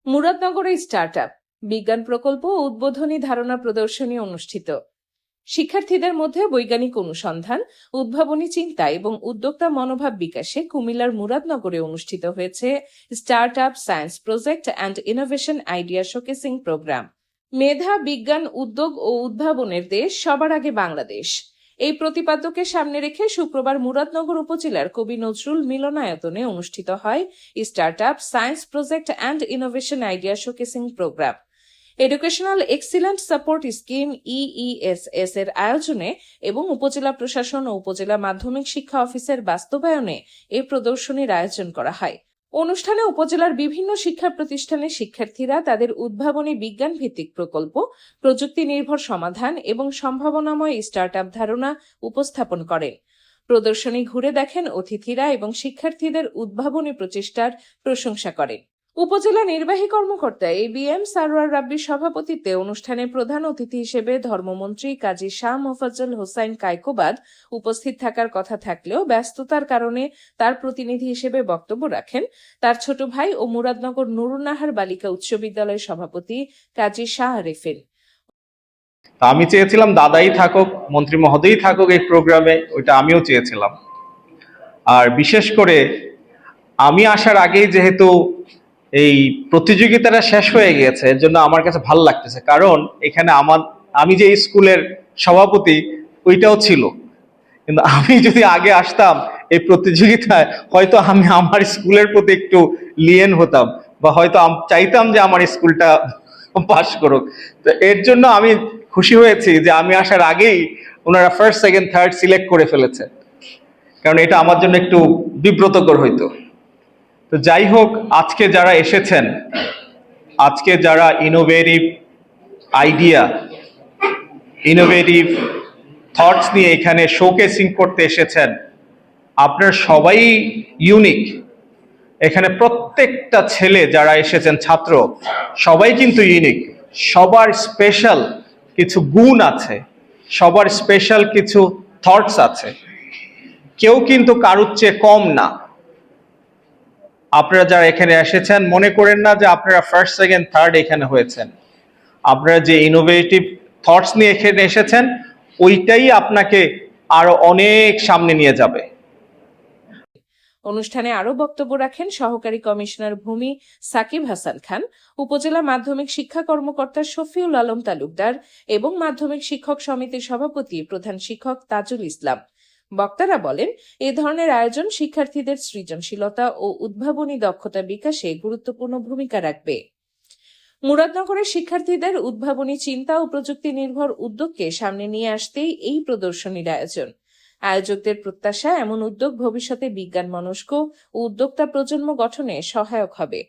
মুরাদনগরে startup বিজ্ঞান প্রকল্প ও উদ্বোধনী ধারণা প্রদর্শনী অনুষ্ঠিত। শিক্ষার্থীদের মধ্যে বৈজ্ঞানিক অনুসন্ধান, উদ্ভাবনী চিন্তা এবং উদ্যোক্তা মনোভাব বিকাশে কুমিল্লার মুরাদনগরে অনুষ্ঠিত হয়েছে startup science project and innovation idea showcasing program. মেধা, বিজ্ঞান, উদ্যোগ ও উদ্ভাবনের দেশ, সবার আগে বাংলাদেশ, এই প্রতিপাদ্যকে সামনে রেখে শুক্রবার মুরাদনগর উপজেলার কবি নজরুল মিলনায়তনে অনুষ্ঠিত হয় startup science project and innovation idea showcasing programme. Educational excellent support scheme EESS এর আয়োজনে এবং উপজেলা প্রশাসন ও উপজেলা মাধ্যমিক শিক্ষা অফিসের বাস্তবায়নে এই প্রদর্শনীর আয়োজন করা হয়। অনুষ্ঠানে উপজেলার বিভিন্ন শিক্ষা প্রতিষ্ঠানের শিক্ষার্থীরা তাদের উদ্ভাবনী বিজ্ঞান ভিত্তিক প্রকল্প, প্রযুক্তি নির্ভর সমাধান এবং সম্ভাবনাময় স্টার্টআপ ধারণা উপস্থাপন করেন। প্রদর্শনী ঘুরে দেখেন অতিথিরা এবং শিক্ষার্থীদের উদ্ভাবনী প্রচেষ্টার প্রশংসা করেন। উপজেলা নির্বাহী কর্মকর্তা ABM সারোয়ার রাব্বির সভাপতিত্বে অনুষ্ঠানে প্রধান অতিথি হিসেবে ধর্মমন্ত্রী কাজী শাহ মোফাজ্জল হোসাইন কায়কোবাদ উপস্থিত থাকার কথা থাকলেও ব্যস্ততার কারণে তার প্রতিনিধি হিসেবে বক্তব্য রাখেন তার ছোট ভাই ও মুরাদনগর নুরুন্নাহার বালিকা উচ্চ বিদ্যালয়ের সভাপতি কাজী শাহ আরেফিন। আমি চেয়েছিলাম দাদাই থাকুক, মন্ত্রী মহোদয়ই থাকুক এই প্রোগ্রামে, ওইটা আমিও চেয়েছিলাম। আর বিশেষ করে আমি আসার আগেই যেহেতু এই প্রতিযোগিতাটা শেষ হয়ে গিয়েছে, এর জন্য আমার কাছে ভালো লাগতেছে, কারণ এখানে আমি যে স্কুলের সভাপতি ওইটাও ছিল, কিন্তু আমি যদি আগে আসতাম এই প্রতিযোগিতায় হয়তো আমি আমার স্কুলের প্রতি একটু লিয়েন হতাম, বা হয়তো চাইতাম যে আমার স্কুলটা পাস করুক। তো এর জন্য আমি খুশি হয়েছি যে আমি আসার আগেই ওনারা ফার্স্ট, সেকেন্ড, থার্ড সিলেক্ট করে ফেলেছে, কারণ এটা আমার জন্য একটু বিব্রতকর হইতো। তো যাই হোক, আজকে যারা এসেছেন, আজকে যারা ইনোভেটিভ আইডিয়া, ইনোভেটিভ থটস নিয়ে এখানে শোকেসিং করতে এসেছেন, আপনার সবাই ইউনিক। এখানে প্রত্যেকটা ছেলে যারা এসেছেন, ছাত্র সবাই কিন্তু ইউনিক। সবার স্পেশাল কিছু গুণ আছে, সবার স্পেশাল কিছু থটস আছে। কেউ কিন্তু কারুর চেয়ে কম না। আপনারা যারা এখানে এসেছেন, মনে করেন না যে আপনারা ফার্স্ট, সেকেন্ড, থার্ড এখানে হয়েছেন। আপনারা যে ইনোভেটিভ থটস নিয়ে এখানে এসেছেন, ওইটাই আপনাকে আরো অনেক সামনে নিয়ে যাবে। অনুষ্ঠানে আরো বক্তব্য রাখেন সহকারী কমিশনার ভূমি সাকিব হাসান খান, উপজেলা মাধ্যমিক শিক্ষা কর্মকর্তা শফিউল আলম তালুকদার এবং মাধ্যমিক শিক্ষক সমিতির সভাপতি প্রধান শিক্ষক তাজুল ইসলাম। বক্তারা বলেন, এ ধরনের আয়োজন শিক্ষার্থীদের সৃজনশীলতা ও উদ্ভাবনী দক্ষতা বিকাশে গুরুত্বপূর্ণ ভূমিকা রাখবে। মুরাদনগরের শিক্ষার্থীদের উদ্ভাবনী চিন্তা ও প্রযুক্তি নির্ভর উদ্যোগকে সামনে নিয়ে আসতেই এই প্রদর্শনীর আয়োজন। আয়োজকদের প্রত্যাশা, এমন উদ্যোগ ভবিষ্যতে বিজ্ঞান মনস্ক ও উদ্যোক্তা প্রজন্ম গঠনে সহায়ক হবে।